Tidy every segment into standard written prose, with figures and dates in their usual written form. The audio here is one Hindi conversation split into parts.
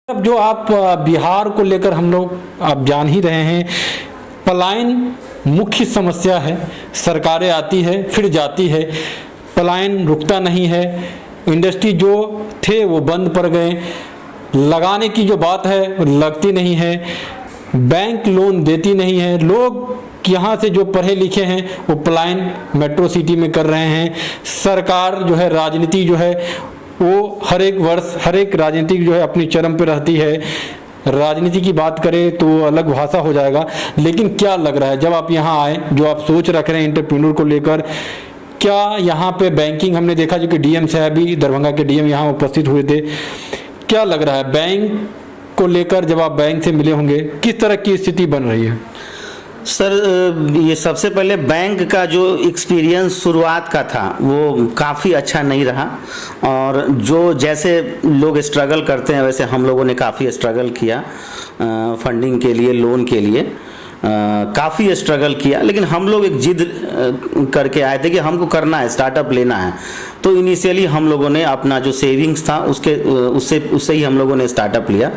अब जो आप बिहार को लेकर हम लोग आप जान ही रहे हैं, पलायन मुख्य समस्या है। सरकारें आती है फिर जाती है, पलायन रुकता नहीं है। इंडस्ट्री जो थे वो बंद पड़ गए, लगाने की जो बात है लगती नहीं है, बैंक लोन देती नहीं है। लोग यहाँ से जो पढ़े लिखे हैं वो पलायन मेट्रो सिटी में कर रहे हैं। सरकार जो है, राजनीति जो है वो हर एक वर्ष हर एक राजनीतिक जो है अपनी चरम पे रहती है। राजनीति की बात करें तो अलग भाषा हो जाएगा, लेकिन क्या लग रहा है जब आप यहाँ आए, जो आप सोच रख रहे हैं एंटरप्रेन्योर को लेकर, क्या यहाँ पे बैंकिंग हमने देखा जो कि डीएम साहब भी, दरभंगा के डीएम यहाँ उपस्थित हुए थे, क्या लग रहा है बैंक को लेकर जब आप बैंक से मिले होंगे किस तरह की स्थिति बन रही है? सर, ये सबसे पहले बैंक का जो एक्सपीरियंस शुरुआत का था वो काफ़ी अच्छा नहीं रहा, और जो जैसे लोग स्ट्रगल करते हैं वैसे हम लोगों ने काफ़ी स्ट्रगल किया फंडिंग के लिए, लोन के लिए काफ़ी स्ट्रगल किया। लेकिन हम लोग एक जिद करके आए थे कि हमको करना है, स्टार्टअप लेना है। तो इनिशियली हम लोगों ने अपना जो सेविंग्स था उससे ही हम लोगों ने स्टार्टअप लिया।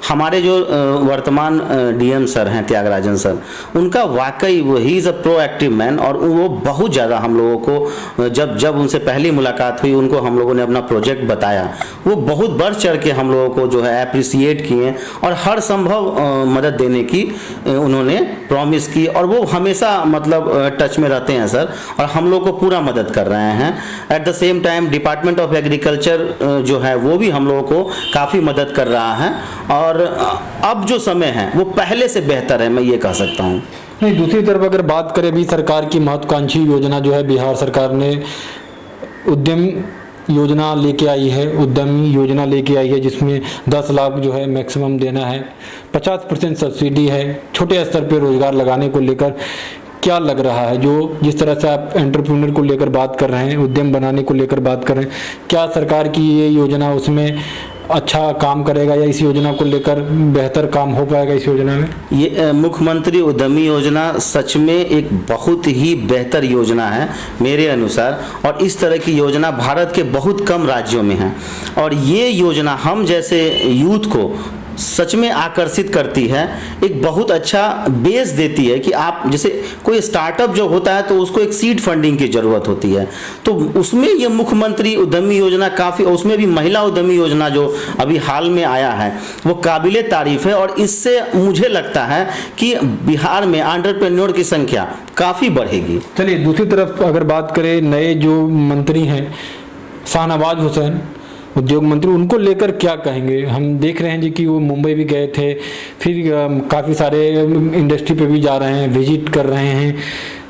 हमारे जो वर्तमान डीएम सर हैं, त्यागराजन सर, उनका वाकई वो he is a proactive man, और वो बहुत ज़्यादा हम लोगों को जब उनसे पहली मुलाकात हुई, उनको हम लोगों ने अपना प्रोजेक्ट बताया, वो बहुत बढ़ चढ़ के हम लोगों को जो है अप्रिसिएट किए और हर संभव मदद देने की उन्होंने प्रॉमिस की। और वो हमेशा मतलब टच में रहते हैं सर, और हम लोग को पूरा मदद कर रहे हैं। At the same time department of agriculture जो है वो भी हम लोगों को काफ़ी मदद कर रहा है, और अब जो समय है वो पहले से बेहतर है, मैं ये कह सकता हूँ। नहीं, दूसरी तरफ अगर बात करें भी, सरकार की महत्वाकांक्षी योजना जो है बिहार सरकार ने उद्यम योजना लेके आई है, उद्यमी योजना लेके आई है, जिसमें 10 लाख जो है मैक्सिमम देना है, 50% सब्सिडी है, छोटे स्तर पे रोजगार लगाने को लेकर। क्या लग रहा है जो जिस तरह से आप एंटरप्रेन्योर को लेकर बात कर रहे हैं, उद्यम बनाने को लेकर बात कर रहे हैं, क्या सरकार की ये योजना उसमें अच्छा काम करेगा, या इस योजना को लेकर बेहतर काम हो पाएगा इस योजना में? ये मुख्यमंत्री उद्यमी योजना सच में एक बहुत ही बेहतर योजना है मेरे अनुसार, और इस तरह की योजना भारत के बहुत कम राज्यों में है। और ये योजना हम जैसे यूथ को सच में आकर्षित करती है, एक बहुत अच्छा बेस देती है कि आप जैसे कोई स्टार्टअप जो होता है तो उसको एक सीड फंडिंग की ज़रूरत होती है, तो उसमें ये मुख्यमंत्री उद्यमी योजना काफ़ी, उसमें भी महिला उद्यमी योजना जो अभी हाल में आया है वो काबिले तारीफ़ है। और इससे मुझे लगता है कि बिहार में एंटरप्रेन्योर की संख्या काफ़ी बढ़ेगी। चलिए, दूसरी तरफ अगर बात करें, नए जो मंत्री हैं शाहनवाज हुसैन, उद्योग मंत्री, उनको लेकर क्या कहेंगे? हम देख रहे हैं जी कि वो मुंबई भी गए थे, फिर काफ़ी सारे इंडस्ट्री पे भी जा रहे हैं, विजिट कर रहे हैं।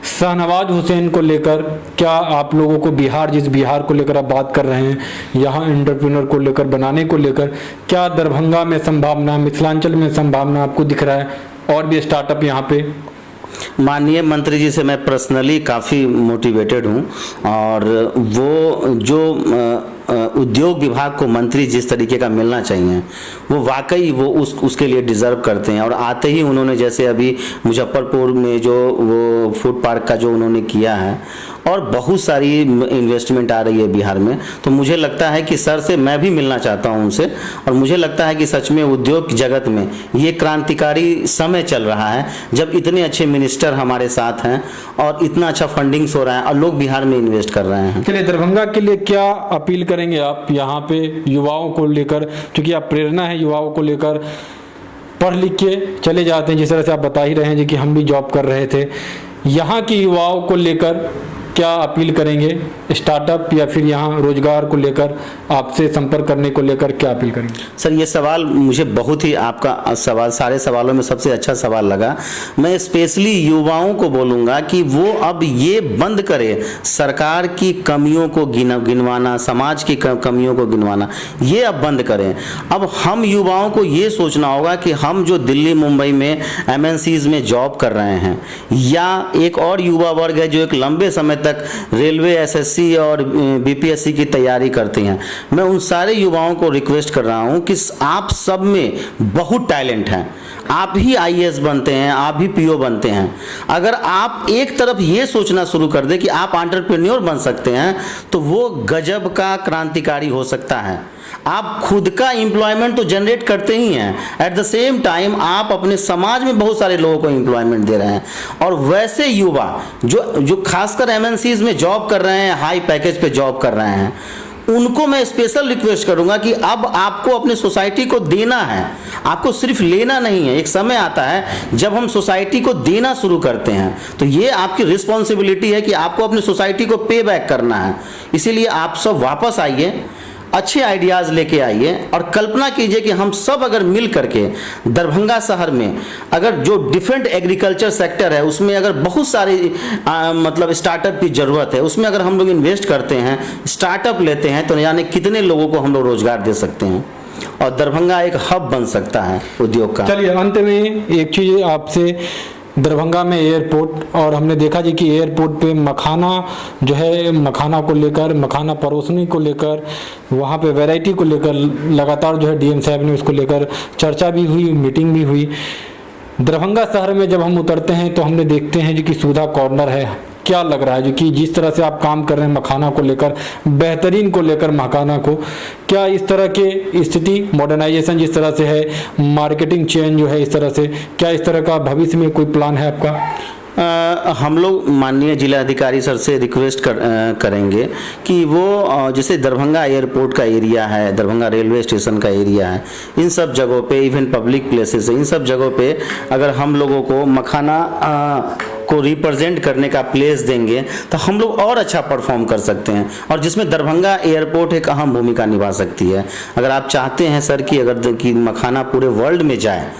शाहनवाज हुसैन को लेकर क्या आप लोगों को जिस बिहार को लेकर आप बात कर रहे हैं, यहाँ एंटरप्रेन्योर को लेकर बनाने को लेकर, क्या दरभंगा में संभावना, मिथिलांचल में संभावना आपको दिख रहा है और भी स्टार्टअप यहाँ पे? माननीय मंत्री जी से मैं पर्सनली काफ़ी मोटिवेटेड हूँ, और वो जो उद्योग विभाग को मंत्री जिस तरीके का मिलना चाहिए वो वाकई वो उसके लिए डिज़र्व करते हैं। और आते ही उन्होंने जैसे अभी मुजफ्फरपुर में जो वो फूड पार्क का जो उन्होंने किया है, और बहुत सारी इन्वेस्टमेंट आ रही है बिहार में, तो मुझे लगता है कि सर से मैं भी मिलना चाहता हूं उनसे। और मुझे लगता है कि सच में उद्योग जगत में ये क्रांतिकारी समय चल रहा है जब इतने अच्छे मिनिस्टर हमारे साथ हैं और इतना अच्छा फंडिंग्स हो रहा है और लोग बिहार में इन्वेस्ट कर रहे हैं। चलिए, दरभंगा के लिए क्या अपील करेंगे आप यहाँ पे युवाओं को लेकर, क्योंकि आप प्रेरणा है युवाओं को लेकर, पढ़ लिख के चले जाते हैं, जिस तरह से आप बता ही रहे हैं जी कि हम भी जॉब कर रहे थे, यहाँ के युवाओं को लेकर क्या अपील करेंगे? स्टार्टअप या फिर यहाँ रोजगार को लेकर आपसे संपर्क करने को लेकर क्या अपील करेंगे? सर, ये सवाल मुझे बहुत ही, आपका सवाल सारे सवालों में सबसे अच्छा सवाल लगा। मैं स्पेशली युवाओं को बोलूँगा कि वो अब ये बंद करे सरकार की कमियों को गिनवाना, समाज की कमियों को गिनवाना, ये अब बंद करें। अब हम युवाओं को ये सोचना होगा कि हम जो दिल्ली मुंबई में MNCs में जॉब कर रहे हैं, या एक और युवा वर्ग है जो एक लंबे समय तक रेलवे, SSC और BPSC की तैयारी करते हैं, मैं उन सारे युवाओं को रिक्वेस्ट कर रहा हूं कि आप सब में बहुत टैलेंट है, आप ही IAS बनते हैं, आप भी PO बनते हैं। अगर आप एक तरफ ये सोचना शुरू कर दें कि आप एंटरप्रेन्योर बन सकते हैं, तो वो गजब का क्रांतिकारी हो सकता है। आप खुद का एम्प्लॉयमेंट तो जनरेट करते ही हैं, एट द सेम टाइम आप अपने समाज में बहुत सारे लोगों को एम्प्लॉयमेंट दे रहे हैं। और वैसे युवा जो खासकर एमएनसीज में जॉब कर रहे हैं, हाई पैकेज पे जॉब कर रहे हैं, उनको मैं स्पेशल रिक्वेस्ट करूंगा कि अब आपको अपने सोसाइटी को देना है, आपको सिर्फ लेना नहीं है। एक समय आता है जब हम सोसाइटी को देना शुरू करते हैं, तो ये आपकी रिस्पॉन्सिबिलिटी है कि आपको अपनी सोसाइटी को पे बैक करना है। इसीलिए आप सब वापस आइए, अच्छे आइडियाज़ लेके आइए और कल्पना कीजिए कि हम सब अगर मिल करके दरभंगा शहर में अगर जो डिफरेंट एग्रीकल्चर सेक्टर है उसमें अगर बहुत सारी मतलब स्टार्टअप की ज़रूरत है, उसमें अगर हम लोग इन्वेस्ट करते हैं, स्टार्टअप लेते हैं, तो जाने कितने लोगों को हम लोग रोजगार दे सकते हैं और दरभंगा एक हब बन सकता है उद्योग का। चलिए अंत में एक चीज़ आपसे, दरभंगा में एयरपोर्ट, और हमने देखा जी कि एयरपोर्ट पे मखाना जो है, मखाना को लेकर, मखाना परोसने को लेकर, वहाँ पे वैरायटी को लेकर लगातार जो है डीएम साहब ने उसको लेकर चर्चा भी हुई, मीटिंग भी हुई। दरभंगा शहर में जब हम उतरते हैं तो हमने देखते हैं जी कि सुधा कॉर्नर है। क्या लग रहा है जी कि जिस तरह से आप काम कर रहे हैं मखाना को लेकर, बेहतरीन को लेकर मखाना को, क्या इस तरह के स्थिति मॉडर्नाइजेशन जिस तरह से है, मार्केटिंग चेंज जो है इस तरह से, क्या इस तरह का भविष्य में कोई प्लान है आपका? हम लोग माननीय जिला अधिकारी सर से रिक्वेस्ट करेंगे कि वो जैसे दरभंगा एयरपोर्ट का एरिया है, दरभंगा रेलवे स्टेशन का एरिया है, इन सब जगहों पे, इवन पब्लिक प्लेसेस है, इन सब जगहों पे अगर हम लोगों को मखाना को रिप्रेजेंट करने का प्लेस देंगे तो हम लोग और अच्छा परफॉर्म कर सकते हैं, और जिसमें दरभंगा एयरपोर्ट एक अहम भूमिका निभा सकती है। अगर आप चाहते हैं सर कि अगर कि मखाना पूरे वर्ल्ड में जाए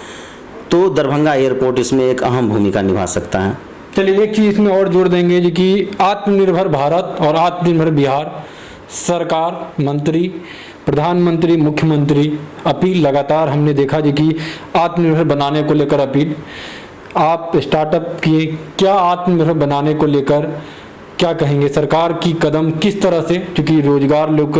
तो दरभंगा एयरपोर्ट इसमें एक अहम भूमिका निभा सकता है। चलिए एक चीज़ इसमें और जोड़ देंगे जी कि आत्मनिर्भर भारत और आत्मनिर्भर बिहार, सरकार, मंत्री, प्रधानमंत्री, मुख्यमंत्री अपील लगातार हमने देखा जी कि आत्मनिर्भर बनाने को लेकर अपील। आप स्टार्टअप की क्या आत्मनिर्भर बनाने को लेकर क्या कहेंगे? सरकार की कदम किस तरह से, क्योंकि रोजगार लोग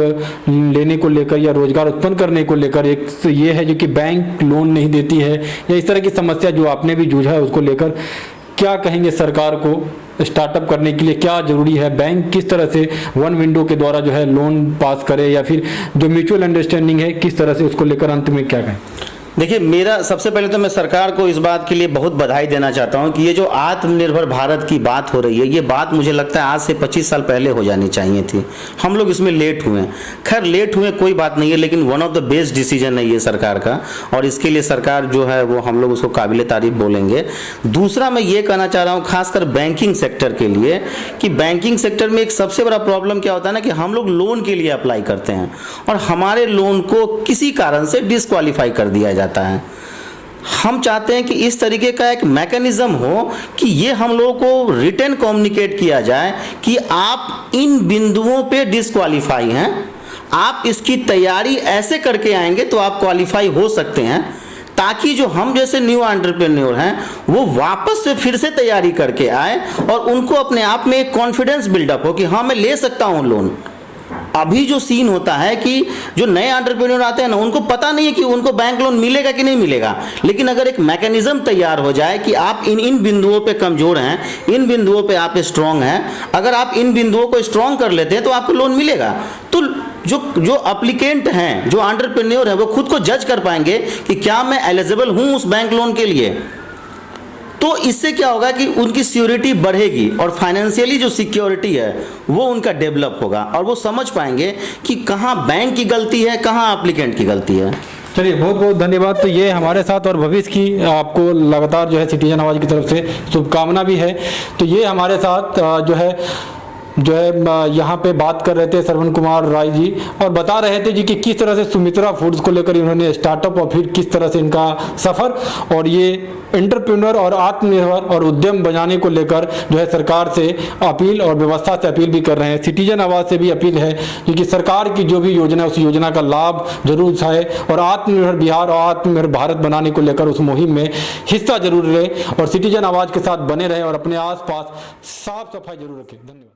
लेने को लेकर या रोजगार उत्पन्न करने को लेकर एक ये है जो कि बैंक लोन नहीं देती है, या इस तरह की समस्या जो आपने भी जूझा है उसको लेकर क्या कहेंगे? सरकार को स्टार्टअप करने के लिए क्या जरूरी है? बैंक किस तरह से वन विंडो के द्वारा जो है लोन पास करे, या फिर जो म्यूचुअल अंडरस्टैंडिंग है किस तरह से उसको लेकर अंत में क्या कहें? देखिए, मेरा सबसे पहले तो मैं सरकार को इस बात के लिए बहुत बधाई देना चाहता हूं कि ये जो आत्मनिर्भर भारत की बात हो रही है, ये बात मुझे लगता है आज से 25 साल पहले हो जानी चाहिए थी। हम लोग इसमें लेट हुए। खैर लेट हुए कोई बात नहीं है, लेकिन one of the best decision है ये सरकार का, और इसके लिए सरकार जो है वो हम लोग उसको काबिल तारीफ बोलेंगे। दूसरा मैं ये कहना चाह रहा हूँ खासकर बैंकिंग सेक्टर के लिए कि बैंकिंग सेक्टर में एक सबसे बड़ा प्रॉब्लम क्या होता है ना कि हम लोग लोन के लिए अप्लाई करते हैं और हमारे लोन को किसी कारण से डिस्क्वालीफाई कर दिया जाता है। हम चाहते हैं कि इस तरीके का एक मैकेनिज्म हो कि ये हम लोगों को रिटन कम्युनिकेट किया जाए कि आप इन बिंदुओं पे डिस्क्वालीफाई हैं, आप इसकी तैयारी ऐसे करके आएंगे तो आप क्वालिफाई हो सकते हैं, ताकि जो हम जैसे न्यू एंटरप्रेन्योर हैं वो वापस से फिर से तैयारी करके आए और उनको अपने आप में एक कॉन्फिडेंस बिल्डअप हो कि हाँ मैं ले सकता हूँ लोन। अभी जो सीन होता है कि जो नए एंटरप्रेन्योर आते हैं ना, उनको पता नहीं है कि उनको बैंक लोन मिलेगा कि नहीं मिलेगा, लेकिन अगर एक मैकेनिज्म तैयार हो जाए कि आप इन बिंदुओं पे कमजोर हैं, इन बिंदुओं पे आप स्ट्रांग हैं, अगर आप इन बिंदुओं को स्ट्रांग कर लेते हैं तो आपको लोन मिलेगा। तो जो एप्लीकेंट हैं, जो एंटरप्रेन्योर हैं, वो खुद को जज कर पाएंगे कि क्या मैं एलिजिबल हूं उस बैंक लोन के लिए। तो इससे क्या होगा कि उनकी सिक्योरिटी बढ़ेगी और फाइनेंशियली जो सिक्योरिटी है वो उनका डेवलप होगा और वो समझ पाएंगे कि कहाँ बैंक की गलती है, कहाँ एप्लीकेंट की गलती है। चलिए बहुत बहुत धन्यवाद। तो ये हमारे साथ और भविष्य की आपको लगातार जो है सिटीजन आवाज़ की तरफ से शुभकामना भी है। तो ये हमारे साथ जो है यहाँ पे बात कर रहे थे श्रवण कुमार राय जी, और बता रहे थे जी कि किस तरह से सुमित्रा फूड्स को लेकर इन्होंने स्टार्टअप और फिर किस तरह से इनका सफ़र और ये एंटरप्रेन्योर और आत्मनिर्भर और उद्यम बनाने को लेकर जो है सरकार से अपील और व्यवस्था से अपील भी कर रहे हैं। सिटीजन आवाज़ से भी अपील है क्योंकि सरकार की जो भी योजना है उस योजना का लाभ जरूर उठाए और आत्मनिर्भर बिहार और आत्मनिर्भर भारत बनाने को लेकर उस मुहिम में हिस्सा जरूर ले और सिटीजन आवाज़ के साथ बने रहे और अपने आसपास साफ सफाई जरूर रखें। धन्यवाद।